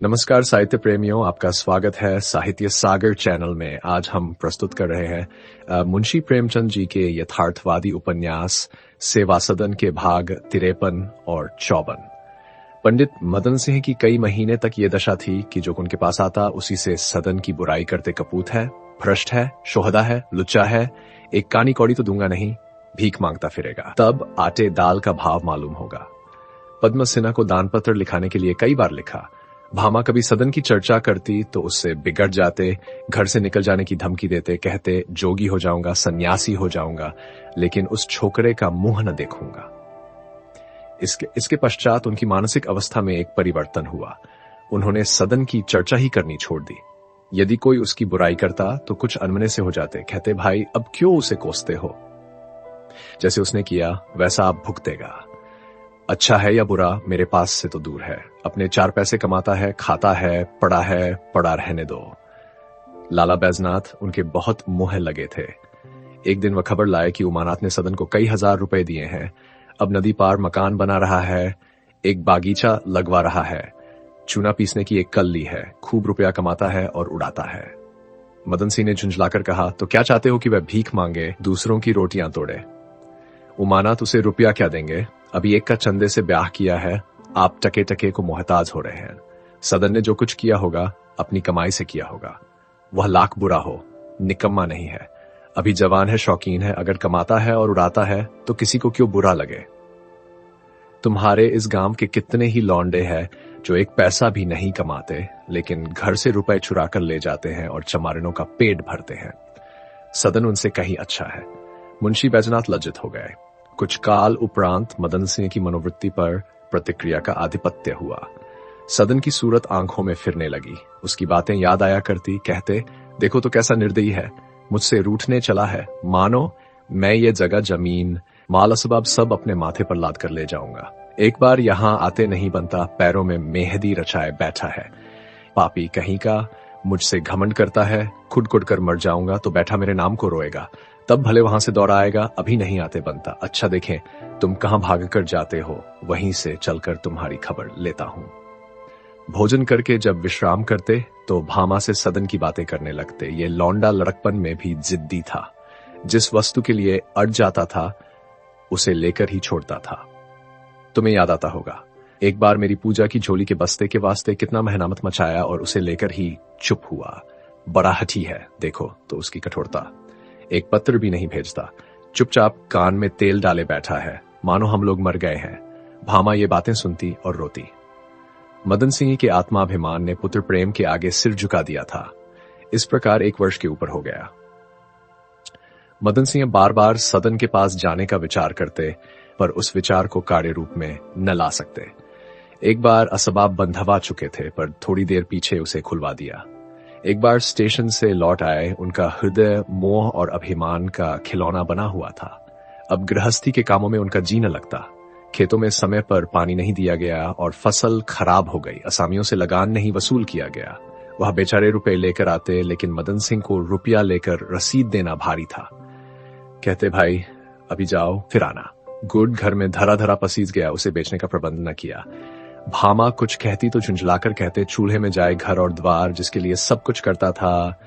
नमस्कार साहित्य प्रेमियों, आपका स्वागत है साहित्य सागर चैनल में। आज हम प्रस्तुत कर रहे हैं मुंशी प्रेमचंद जी के यथार्थवादी उपन्यास सेवा सदन के भाग 53 और 54। पंडित मदन सिंह की कई महीने तक ये दशा थी कि जो उनके पास आता उसी से सदन की बुराई करते कपूत है, भ्रष्ट है, शोहदा है, लुच्चा है, एक कानी कौड़ी तो दूंगा नहीं, भीख मांगता फिरेगा। तब आटे दाल का भाव मालूम होगा। पद्म सिन्हा को दान पत्र लिखाने के लिए कई बार लिखा। भामा कभी सदन की चर्चा करती तो उससे बिगड़ जाते, घर से निकल जाने की धमकी देते, कहते जोगी हो जाऊंगा, सन्यासी हो जाऊंगा, लेकिन उस छोकरे का मुंह न देखूंगा। इसके पश्चात उनकी मानसिक अवस्था में एक परिवर्तन हुआ। उन्होंने सदन की चर्चा ही करनी छोड़ दी। यदि कोई उसकी बुराई करता तो कुछ अनमने से हो जाते, कहते भाई अब क्यों उसे कोसते हो, जैसे उसने किया वैसा आप भुगतेगा। अच्छा है या बुरा मेरे पास से तो दूर है, अपने 4 पैसे कमाता है, खाता है, पड़ा रहने दो। लाला बैजनाथ उनके बहुत मुंह लगे थे। एक दिन वह खबर लाए कि उमानाथ ने सदन को कई हजार रुपए दिए हैं, अब नदी पार मकान बना रहा है, एक बागीचा लगवा रहा है, चूना पीसने की एक कल ली है, खूब रुपया कमाता है और उड़ाता है। मदन सिंह ने झुंझलाकर कहा, तो क्या चाहते हो कि वह भीख मांगे, दूसरों की रोटियां तोड़े? उमानाथ उसे रुपया क्या देंगे, अभी एक का चंदे से ब्याह किया है, आप टके टके को मोहताज हो रहे हैं। सदन ने जो कुछ किया होगा अपनी कमाई से किया होगा। वह लाख बुरा हो, निकम्मा नहीं है, अभी जवान है, शौकीन है, अगर कमाता है और उड़ाता है तो किसी को क्यों बुरा लगे। तुम्हारे इस गांव के कितने ही लौंडे हैं जो एक पैसा भी नहीं कमाते, लेकिन घर से रुपए चुरा कर ले जाते हैं और चमारिनों का पेट भरते हैं। सदन उनसे कहीं अच्छा है। मुंशी बैजनाथ लज्जित हो गए। कुछ काल उपरांत मदन सिंह की मनोवृत्ति पर प्रतिक्रिया का आधिपत्य हुआ। सदन की सूरत आंखों में फिरने लगी। उसकी बातें याद आया करती, कहते देखो तो कैसा निर्दयी है, मुझसे रूठने चला है, मानो मैं ये जगह जमीन माल असबाब सब अपने माथे पर लाद कर ले जाऊंगा। एक बार यहां आते नहीं बनता, पैरों में मेहंदी रचाए बैठा है। पापी कहीं का, मुझसे घमंड करता है, खुद कुट कर मर जाऊंगा तो बैठा मेरे नाम को रोएगा, तब भले वहां से दौड़ा आएगा, अभी नहीं आते बनता। अच्छा देखें तुम कहां भाग कर जाते हो, वहीं से चलकर तुम्हारी खबर लेता हूं। भोजन करके जब विश्राम करते तो भामा से सदन की बातें करने लगते। ये लौंडा लड़कपन में भी जिद्दी था, जिस वस्तु के लिए अड़ जाता था उसे लेकर ही छोड़ता था। तुम्हें याद आता होगा, एक बार मेरी पूजा की झोली के बस्ते के वास्ते कितना मेहनत मचाया और उसे लेकर ही चुप हुआ। बड़ा हठी है, देखो तो उसकी कठोरता, एक पत्र भी नहीं भेजता, चुपचाप कान में तेल डाले बैठा है, मानो हम लोग मर गए हैं। भामा ये बातें सुनती और रोती। मदन सिंह के आत्माभिमान ने पुत्र प्रेम के आगे सिर झुका दिया था। इस प्रकार 1 वर्ष के ऊपर हो गया। मदन सिंह बार बार सदन के पास जाने का विचार करते, पर उस विचार को कार्य रूप में न ला सकते। एक बार असबाब बंधवा चुके थे, पर थोड़ी देर पीछे उसे खुलवा दिया। एक बार स्टेशन से लौट आए, उनका हृदय मोह और अभिमान का खिलौना बना हुआ था। अब गृहस्थी के कामों में उनका जी न लगता। खेतों में समय पर पानी नहीं दिया गया और फसल खराब हो गई, असामियों से लगान नहीं वसूल किया गया। वह बेचारे रुपए लेकर आते, लेकिन मदन सिंह को रुपया लेकर रसीद देना भारी था। कहते भाई अभी जाओ फिर आना। गुड़ घर में धरा धरा पसीज गया, उसे बेचने का प्रबंध न किया। भामा कुछ कहती तो झुंझलाकर कहते चूल्हे में जाए घर और द्वार, जिसके लिए सब कुछ करता था,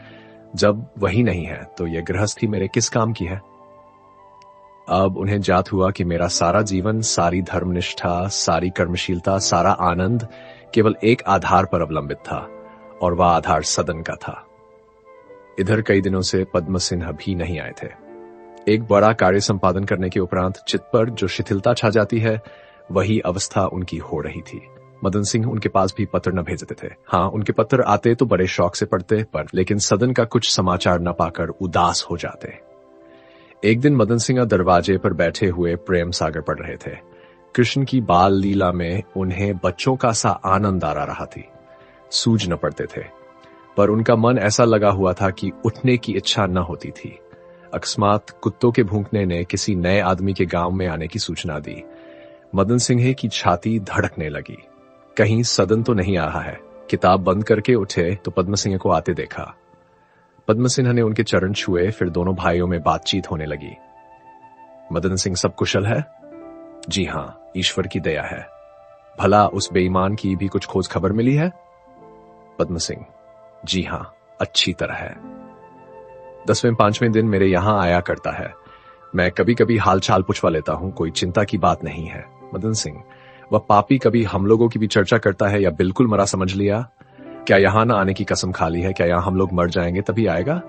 जब वही नहीं है तो ये गृहस्थी मेरे किस काम की है। अब उन्हें जात हुआ कि मेरा सारा जीवन, सारी धर्मनिष्ठा, सारी कर्मशीलता, सारा आनंद केवल एक आधार पर अवलंबित था, और वह आधार सदन का था। इधर कई दिनों से पद्म सिन्हा भी नहीं आए थे। एक बड़ा कार्य संपादन करने के उपरांत चित्त पर जो शिथिलता छा जाती है, वही अवस्था उनकी हो रही थी। मदन सिंह उनके पास भी पत्र न भेजते थे। हाँ, उनके पत्र आते तो बड़े शौक से पढ़ते, पर लेकिन सदन का कुछ समाचार न पाकर उदास हो जाते। एक दिन मदन सिंह दरवाजे पर बैठे हुए प्रेम सागर पढ़ रहे थे। कृष्ण की बाल लीला में उन्हें बच्चों का सा आनंद आ रहा थी। सूझ न पड़ते थे, पर उनका मन ऐसा लगा हुआ था कि उठने की इच्छा न होती थी। अकस्मात कुत्तों के भूंकने ने किसी नए आदमी के गांव में आने की सूचना दी। मदन सिंह की छाती धड़कने लगी। कहीं सदन तो नहीं आ रहा है। किताब बंद करके उठे तो पद्म सिंह को आते देखा। पद्म सिंह ने उनके चरण छुए, फिर दोनों भाइयों में बातचीत होने लगी। मदन सिंह सब कुशल है? जी हां, ईश्वर की दया है। भला उस बेईमान की भी कुछ खोज खबर मिली है? पद्म सिंह, जी हां, अच्छी तरह है। 10वें 5वें दिन मेरे यहां आया करता है। मैं कभी कभी हाल चाल पूछवा लेता हूं, कोई चिंता की बात नहीं है। मदन सिंह, वह पापी कभी हम लोगों की भी चर्चा करता है या बिल्कुल मरा समझ लिया? क्या यहां ना आने की कसम खा ली है? क्या यहां हम लोग मर जाएंगे तभी आएगा?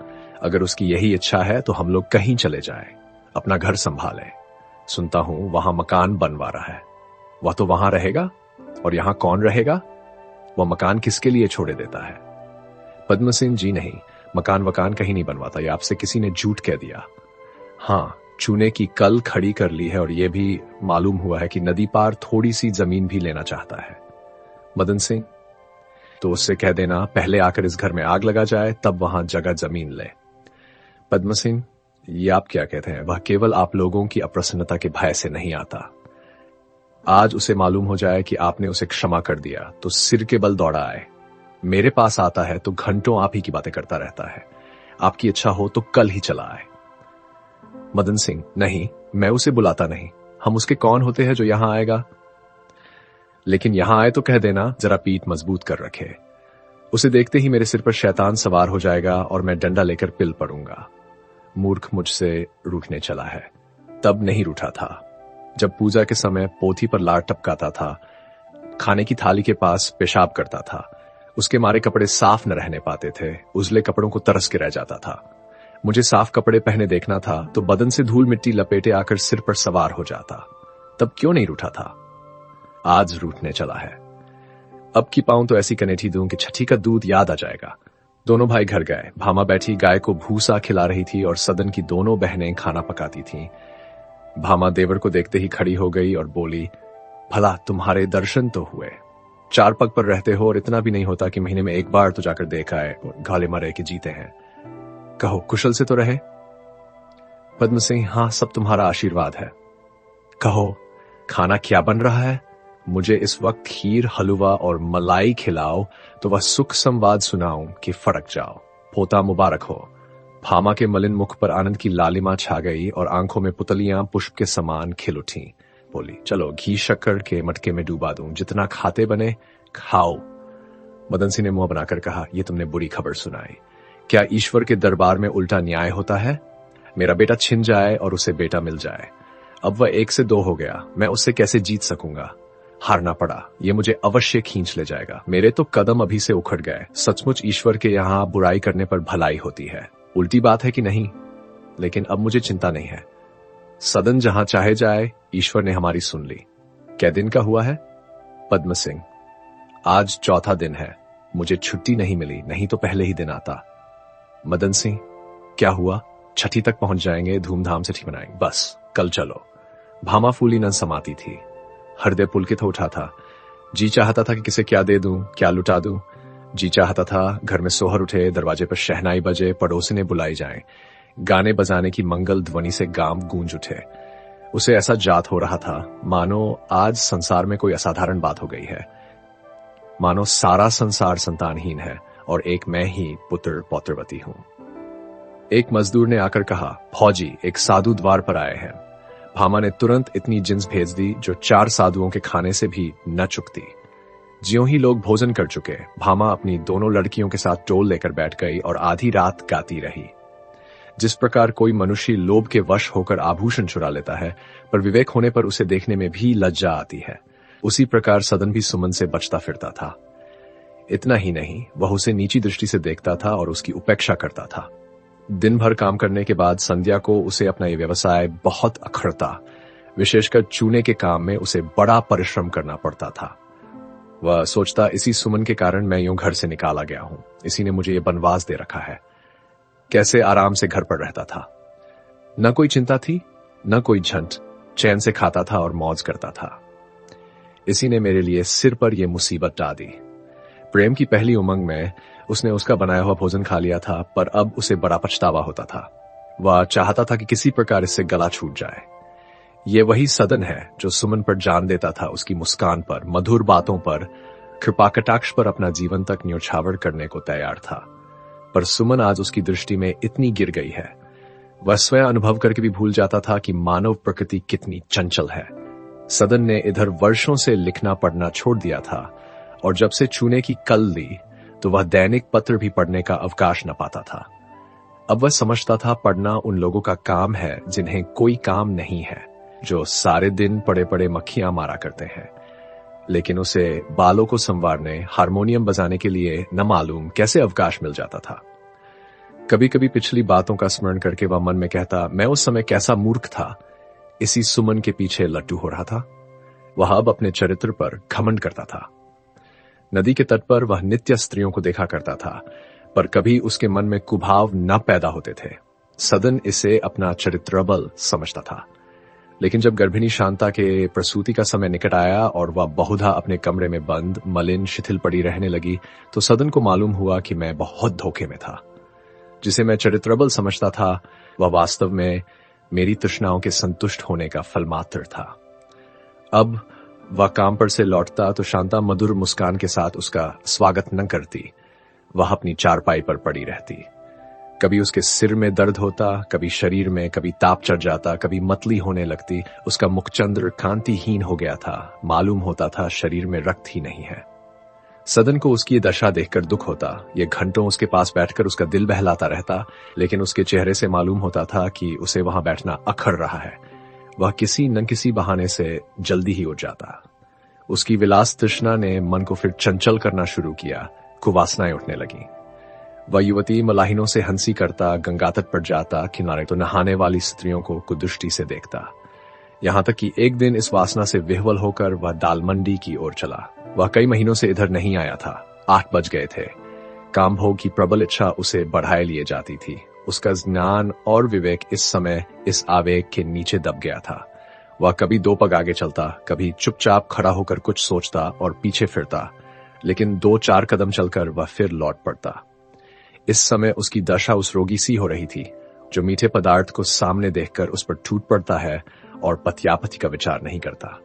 अगर उसकी यही इच्छा है तो हम लोग कहीं चले जाएं, अपना घर संभालें। सुनता हूं वहां मकान बनवा रहा है। वह तो वहां रहेगा, और यहां कौन रहेगा? वह मकान किसके लिए छोड़े देता है? पद्म सिंह, जी नहीं, मकान वकान कहीं नहीं बनवाता, ये आपसे किसी ने झूठ कह दिया। हां, चूने की कल खड़ी कर ली है और यह भी मालूम हुआ है कि नदी पार थोड़ी सी जमीन भी लेना चाहता है। मदन सिंह, तो उससे कह देना पहले आकर इस घर में आग लगा जाए, तब वहां जगह जमीन ले। पद्म सिंह, ये आप क्या कहते हैं? वह केवल आप लोगों की अप्रसन्नता के भय से नहीं आता। आज उसे मालूम हो जाए कि आपने उसे क्षमा कर दिया तो सिर के बल दौड़ा आए। मेरे पास आता है तो घंटों आप ही की बातें करता रहता है। आपकी इच्छा हो तो कल ही चला आए। मदन सिंह, नहीं, मैं उसे बुलाता नहीं। हम उसके कौन होते हैं जो यहां आएगा? लेकिन यहां आए तो कह देना जरा पीठ मजबूत कर रखे। उसे देखते ही मेरे सिर पर शैतान सवार हो जाएगा और मैं डंडा लेकर पिल पड़ूंगा। मूर्ख मुझसे रूठने चला है, तब नहीं रूठा था जब पूजा के समय पोथी पर लार टपकाता था, खाने की थाली के पास पेशाब करता था, उसके मारे कपड़े साफ न रहने पाते थे, उजले कपड़ों को तरस के रह जाता था। मुझे साफ कपड़े पहने देखना था तो बदन से धूल मिट्टी लपेटे आकर सिर पर सवार हो जाता। तब क्यों नहीं रूठा था? आज रूठने चला है। अब की पाऊं तो ऐसी कनेठी दूं कि छठी का दूध याद आ जाएगा। दोनों भाई घर गए। भामा बैठी गाय को भूसा खिला रही थी और सदन की दोनों बहनें खाना पकाती थीं। भामा देवर को देखते ही खड़ी हो गई और बोली, भला तुम्हारे दर्शन तो हुए। 4 पग पर रहते हो और इतना भी नहीं होता कि महीने में एक बार तो जाकर देख आए, घाले मरे के जीते हैं। कहो कुशल से तो रहे? पद्म सिंह, हां, सब तुम्हारा आशीर्वाद है। कहो खाना क्या बन रहा है? मुझे इस वक्त खीर, हलवा और मलाई खिलाओ तो वह सुख संवाद सुनाऊं कि फड़क जाओ। पोता मुबारक हो। भामा के मलिन मुख पर आनंद की लालिमा छा गई और आंखों में पुतलियां पुष्प के समान खिल उठी। बोली, चलो घी शक्कर के मटके में डूबा दूं, जितना खाते बने खाओ। मदन सिंह ने मुंह बनाकर कहा, यह तुमने बुरी खबर सुनाई। क्या ईश्वर के दरबार में उल्टा न्याय होता है? मेरा बेटा छिन जाए और उसे बेटा मिल जाए। अब वह 1 से 2 हो गया, मैं उससे कैसे जीत सकूंगा? हारना पड़ा, ये मुझे अवश्य खींच ले जाएगा। मेरे तो कदम अभी से उखड़ गए। सचमुच ईश्वर के यहां बुराई करने पर भलाई होती है। उल्टी बात है कि नहीं? लेकिन अब मुझे चिंता नहीं है। सदन जहां चाहे जाए, ईश्वर ने हमारी सुन ली। क्या दिन का हुआ है? पद्म सिंह, आज 4था दिन है। मुझे छुट्टी नहीं मिली, नहीं तो पहले ही दिन आता। मदन सिंह, क्या हुआ? छठी तक पहुंच जाएंगे, धूमधाम से ठीक मनाएंगे। बस कल चलो। भामा फूली न समाती थी। हृदय पुलकित हो उठा था। जी चाहता था कि किसे क्या दे दूं, क्या लुटा दूं। जी चाहता था घर में सोहर उठे, दरवाजे पर शहनाई बजे, पड़ोसिने बुलाई जाएं, गाने बजाने की मंगल ध्वनि से गांव गूंज उठे। उसे ऐसा जात हो रहा था मानो आज संसार में कोई असाधारण बात हो गई है, मानो सारा संसार संतानहीन है और एक मैं ही पुत्र पौत्रवती हूं। एक मजदूर ने आकर कहा, फौजी, एक साधु द्वार पर आए हैं। भामा ने तुरंत इतनी जिन्स भेज दी जो 4 साधुओं के खाने से भी न चुकती। ज्यों ही लोग भोजन कर चुके, भामा अपनी दोनों लड़कियों के साथ टोल लेकर बैठ गई और आधी रात गाती रही। जिस प्रकार कोई मनुष्य लोभ के वश होकर आभूषण चुरा लेता है, पर विवेक होने पर उसे देखने में भी लज्जा आती है, उसी प्रकार सदन भी सुमन से बचता फिरता था। इतना ही नहीं, वह उसे नीची दृष्टि से देखता था और उसकी उपेक्षा करता था। दिन भर काम करने के बाद संध्या को उसे अपना ये व्यवसाय बहुत अखरता। विशेषकर चूने के काम में उसे बड़ा परिश्रम करना पड़ता था। वह सोचता, इसी सुमन के कारण मैं यूं घर से निकाला गया हूं, इसी ने मुझे ये बनवास दे रखा है। कैसे आराम से घर पर रहता था। न कोई चिंता थी, न कोई झंझट, चैन से खाता था और मौज करता था। इसी ने मेरे लिए सिर पर यह मुसीबत डाल दी। प्रेम की पहली उमंग में उसने उसका बनाया हुआ भोजन खा लिया था, पर अब उसे बड़ा पछतावा होता था। वह चाहता था कि किसी प्रकार इससे गला छूट जाए। ये वही सदन है जो सुमन पर जान देता था, उसकी मुस्कान पर, मधुर बातों पर, कृपा कटाक्ष पर अपना जीवन तक न्योछावर करने को तैयार था। पर सुमन आज उसकी दृष्टि में इतनी गिर गई है, वह स्वयं अनुभव करके भी भूल जाता था कि मानव प्रकृति कितनी चंचल है। सदन ने इधर वर्षों से लिखना पढ़ना छोड़ दिया था और जब से चूने की कल ली तो वह दैनिक पत्र भी पढ़ने का अवकाश न पाता था। अब वह समझता था पढ़ना उन लोगों का काम है जिन्हें कोई काम नहीं है, जो सारे दिन पड़े पड़े मक्खियां मारा करते हैं। लेकिन उसे बालों को संवारने, हारमोनियम बजाने के लिए न मालूम कैसे अवकाश मिल जाता था। कभी कभी पिछली बातों का स्मरण करके वह मन में कहता, मैं उस समय कैसा मूर्ख था, इसी सुमन के पीछे लट्टू हो रहा था। वह अब अपने चरित्र पर घमंड करता था। नदी के तट पर वह नित्य स्त्रियों को देखा करता था, पर कभी उसके मन में कुभाव न पैदा होते थे। सदन इसे अपना चरित्रबल समझता था। लेकिन जब गर्भिणी शांता के प्रसूति का समय निकट आया और वह बहुधा अपने कमरे में बंद, मलिन, शिथिल पड़ी रहने लगी, तो सदन को मालूम हुआ कि मैं बहुत धोखे में था। जिसे मैं चरित्रबल समझता था, वह वास्तव में मेरी तृष्णाओं के संतुष्ट होने का फल मात्र था। अब वह काम पर से लौटता तो शांता मधुर मुस्कान के साथ उसका स्वागत न करती। वह अपनी चारपाई पर पड़ी रहती। कभी उसके सिर में दर्द होता, कभी शरीर में, कभी ताप चढ़ जाता, कभी मतली होने लगती। उसका मुखचंद्र कांतिहीन हो गया था। मालूम होता था शरीर में रक्त ही नहीं है। सदन को उसकी दशा देखकर दुख होता। ये घंटों उसके पास बैठकर उसका दिल बहलाता रहता, लेकिन उसके चेहरे से मालूम होता था कि उसे वहां बैठना अखर रहा है। वह किसी न किसी बहाने से जल्दी ही उठ जाता। उसकी विलास तृष्णा ने मन को फिर चंचल करना शुरू किया। कुवासनाएं उठने लगी। वह युवती मलाहिनों से हंसी करता, गंगा तट पर जाता, किनारे तो नहाने वाली स्त्रियों को कुदृष्टि से देखता। यहां तक कि एक दिन इस वासना से विह्वल होकर वह दालमंडी की ओर चला। वह कई महीनों से इधर नहीं आया था। 8 बज गए थे। काम भोग की प्रबल इच्छा उसे बढ़ाए लिए जाती थी। उसका ज्ञान और विवेक इस समय इस आवेग के नीचे दब गया था। वह कभी 2 पग आगे चलता, कभी चुपचाप खड़ा होकर कुछ सोचता और पीछे फिरता, लेकिन 2-4 कदम चलकर वह फिर लौट पड़ता। इस समय उसकी दशा उस रोगी सी हो रही थी जो मीठे पदार्थ को सामने देखकर उस पर टूट पड़ता है और पत्यापति का विचार नहीं करता।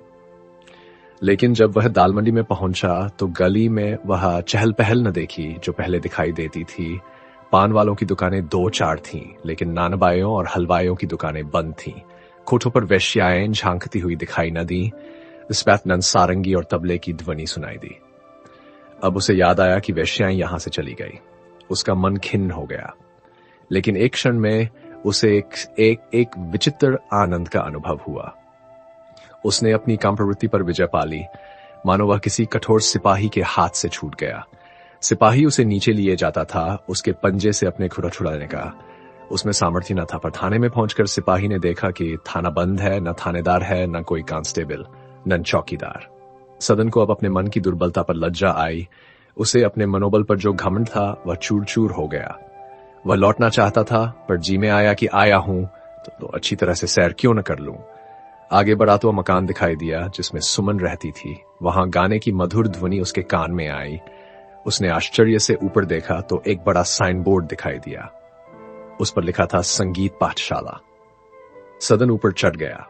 लेकिन जब वह दालमंडी में पहुंचा तो गली में वह चहल पहल न देखी जो पहले दिखाई देती थी। पान वालों की दुकानें 2-4 थीं, लेकिन नानबाइयों और हलवाइयों की दुकानें बंद थीं। कोठों पर वेश्याएं झांकती हुई दिखाई न दी। स्पैतनंद सारंगी और तबले की ध्वनि सुनाई दी। अब उसे याद आया कि वेश्याएं यहां से चली गई। उसका मन खिन्न हो गया, लेकिन एक क्षण में उसे एक विचित्र आनंद का अनुभव हुआ। उसने अपनी काम प्रवृत्ति पर विजय पा ली, मानो वह किसी कठोर सिपाही के हाथ से छूट गया। सिपाही उसे नीचे लिए जाता था, उसके पंजे से अपने खुरा छुड़ाने का। उसमें सामर्थ्य न था, पर थाने में पहुंचकर सिपाही ने देखा कि थाना बंद है, न थानेदार है, न कोई कांस्टेबल, न चौकीदार। सदन को अब अपने मन की दुर्बलता पर लज्जा आई। उसे अपने मनोबल पर जो घमंड था वह चूर चूर हो गया। वह लौटना चाहता था, पर जी में आया कि आया हूं तो अच्छी तरह से सैर क्यों न कर लूं। आगे बढ़ा तो मकान दिखाई दिया जिसमें सुमन रहती थी। वहां गाने की मधुर ध्वनि उसके कान में आई। उसने आश्चर्य से ऊपर देखा तो एक बड़ा साइन बोर्ड दिखाई दिया। उस पर लिखा था संगीत पाठशाला। सदन ऊपर चढ़ गया।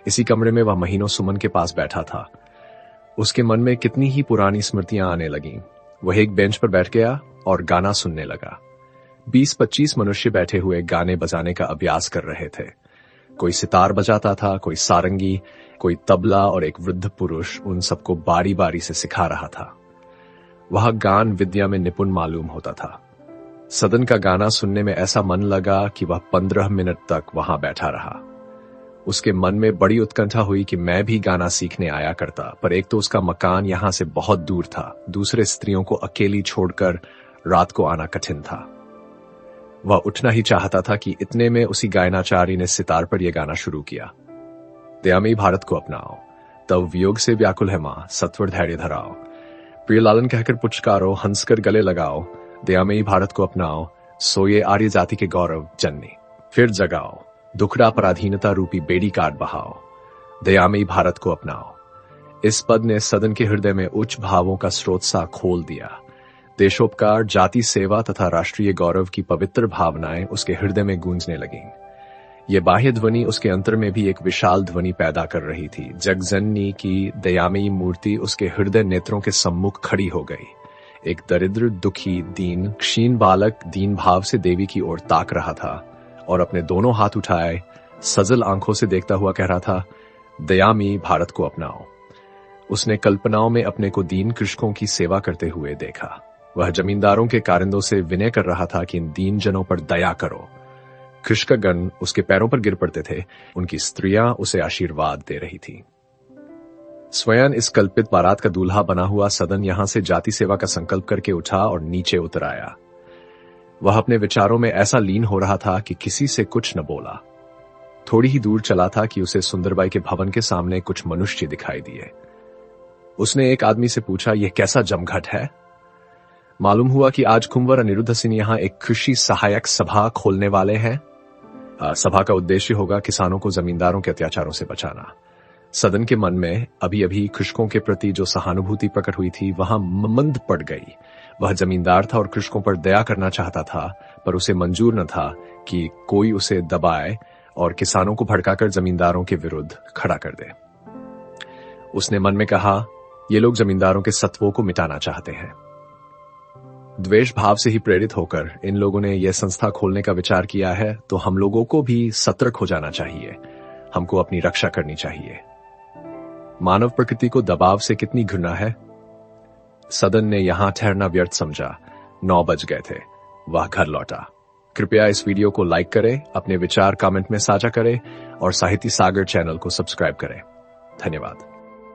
इसी कमरे में वह महीनों सुमन के पास बैठा था। उसके मन में कितनी ही पुरानी स्मृतियां आने लगीं। वह एक बेंच पर बैठ गया और गाना सुनने लगा। 20-25 मनुष्य बैठे हुए गाने बजाने का अभ्यास कर रहे थे। कोई सितार बजाता था, कोई सारंगी, कोई तबला और एक वृद्ध पुरुष उन सबको बारी बारी से सिखा रहा था। वह गान विद्या में निपुण मालूम होता था। सदन का गाना सुनने में ऐसा मन लगा कि वह 15 मिनट तक वहां बैठा रहा। उसके मन में बड़ी उत्कंठा हुई कि मैं भी गाना सीखने आया करता, पर एक तो उसका मकान यहां से बहुत दूर था, दूसरे स्त्रियों को अकेली छोड़कर रात को आना कठिन था। वह उठना ही चाहता था कि इतने में उसी गायनाचार्य ने सितार पर यह गाना शुरू किया। दयामयी भारत को अपनाओ, तब वियोग से व्याकुल है मां, सत्वर धैर्य धराओ। प्रिय लालन कहकर पुचकारो, हंसकर गले लगाओ। दयामयी भारत को अपनाओ, सोये आर्य जाति के गौरव जननी। फिर जगाओ, दुखड़ा पराधीनता रूपी बेड़ी काट बहाओ। दयामयी भारत को अपनाओ। इस पद ने सदन के हृदय में उच्च भावों का स्रोत सा खोल दिया। देशोपकार, जाति सेवा तथा राष्ट्रीय गौरव की पवित्र भावनाएं उसके हृदय में गूंजने लगीं। ये बाह्य ध्वनि उसके अंतर में भी एक विशाल ध्वनि पैदा कर रही थी। जगजननी की दयामयी मूर्ति उसके हृदय नेत्रों के सम्मुख खड़ी हो गई। एक दरिद्र, दुखी, दीन, क्षीण बालक दीन भाव से देवी की ओर ताक रहा था और अपने दोनों हाथ उठाए सजल आंखों से देखता हुआ कह रहा था, दयामयी भारत को अपनाओ। उसने कल्पनाओं में अपने को दीन कृषकों की सेवा करते हुए देखा। वह जमींदारों के कारिंदों से विनय कर रहा था कि इन दीन जनों पर दया करो। कृषकगण उसके पैरों पर गिर पड़ते थे, उनकी स्त्रियां उसे आशीर्वाद दे रही थीं। स्वयं इस कल्पित बारात का दूल्हा बना हुआ सदन यहां से जाति सेवा का संकल्प करके उठा और नीचे उतर आया। वह अपने विचारों में ऐसा लीन हो रहा था कि किसी से कुछ न बोला। थोड़ी ही दूर चला था कि उसे सुंदरबाई के भवन के सामने कुछ मनुष्य दिखाई दिए। उसने एक आदमी से पूछा, यह कैसा जमघट है? मालूम हुआ कि आज कुंवर अनिरुद्ध सिंह यहां एक कृषि सहायक सभा खोलने वाले हैं। सभा का उद्देश्य होगा किसानों को जमींदारों के अत्याचारों से बचाना। सदन के मन में अभी अभी कृषकों के प्रति जो सहानुभूति प्रकट हुई थी वहां मंद पड़ गई। वह जमींदार था और कृषकों पर दया करना चाहता था, पर उसे मंजूर न था कि कोई उसे दबाए और किसानों को भड़काकर जमींदारों के विरुद्ध खड़ा कर दे। उसने मन में कहा, ये लोग जमींदारों के सत्वों को मिटाना चाहते हैं। द्वेष भाव से ही प्रेरित होकर इन लोगों ने यह संस्था खोलने का विचार किया है, तो हम लोगों को भी सतर्क हो जाना चाहिए। हमको अपनी रक्षा करनी चाहिए। मानव प्रकृति को दबाव से कितनी घृणा है। सदन ने यहां ठहरना व्यर्थ समझा। 9 बज गए थे। वह घर लौटा। कृपया इस वीडियो को लाइक करें, अपने विचार कमेंट में साझा करें और साहित्य सागर चैनल को सब्सक्राइब करें। धन्यवाद।